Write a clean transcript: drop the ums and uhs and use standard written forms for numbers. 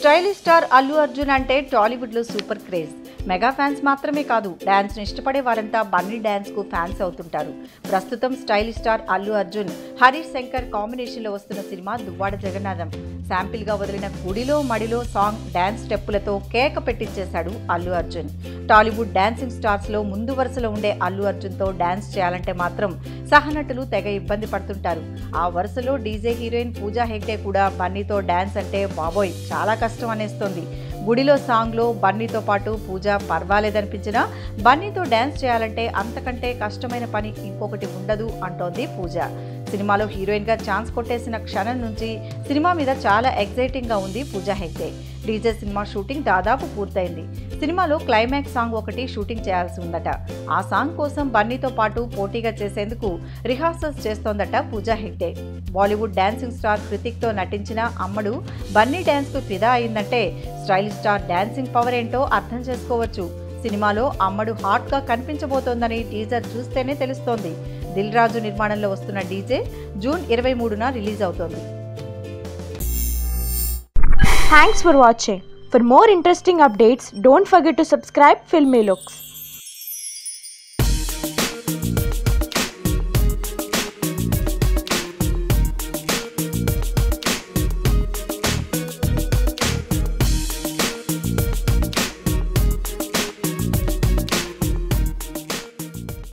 Stylish star Allu Arjun అంటే టాలీవుడ్ లో super craze. Mega fans మాత్రమే కాదు, డాన్స్ ను ఇష్టపడే వారంతా బన్నీ డాన్స్ కు ఫ్యాన్స్ అవుతుంటారు. ప్రస్తుతం stylish star Allu Arjun, Harish Shankar combination లో వస్తున్న సినిమా దువ్వాడ జగన్నాథం. శాంపిల్ గా వదిలిన గుడిలో మడిలో సాంగ్ డాన్స్ స్టెప్పులతో కేక పెట్టించేశాడు అల్లు అర్జున్. టాలీవుడ్ డాన్సింగ్ స్టార్స్ లో ముందు వరుసలో ఉండే అల్లు అర్జున్ తో డాన్స్ చేయాలంటే మాత్రం సహనటులు తెగ ఇబ్బంది పడుతుంటారు. ఆ వరుసలో డీజే హీరోయిన్ పూజా హెగ్డే కూడా బన్నీతో డాన్స్ అంటే బాబోయ్ చాలా కష్టం అనేస్తోంది. గుడిలో సాంగ్లో బన్నీతో పాటు పూజ పర్వాలేదనిపించినా బన్నీతో డ్యాన్స్ చేయాలంటే అంతకంటే కష్టమైన పని ఇంకొకటి ఉండదు అంటోంది పూజ. సినిమాలో హీరోయిన్గా ఛాన్స్ కొట్టేసిన క్షణం నుంచి సినిమా మీద చాలా ఎగ్జైటింగ్గా ఉంది Pooja Hegde. DJ cinema shooting దాదాపు పూర్తయింది. సినిమాలో క్లైమాక్స్ సాంగ్ ఒకటి షూటింగ్ చేయాల్సి ఉందట. ఆ సాంగ్ కోసం బన్నీతో పాటు పోటీగా చేసేందుకు rehearsals చేస్తోందట Pooja Hegde. Bollywood dancing star హృతిక్తో నటించిన అమ్మడు బన్నీ డ్యాన్స్కు ఫిదా అయిందంటే స్టైలిష్ స్టార్ డాన్సింగ్ పవర్ ఏంటో అర్థం చేసుకోవచ్చు. సినిమాలో అమ్మడు హాట్గా కనిపించబోతోందని టీజర్ చూస్తేనే తెలుస్తోంది. దిల్ రాజు నిర్మాణంలో వస్తున్న డీజే జూన్ 23న రిలీజ్ అవుతోంది. Thanks for watching. For more interesting updates, don't forget to subscribe Filmy Looks.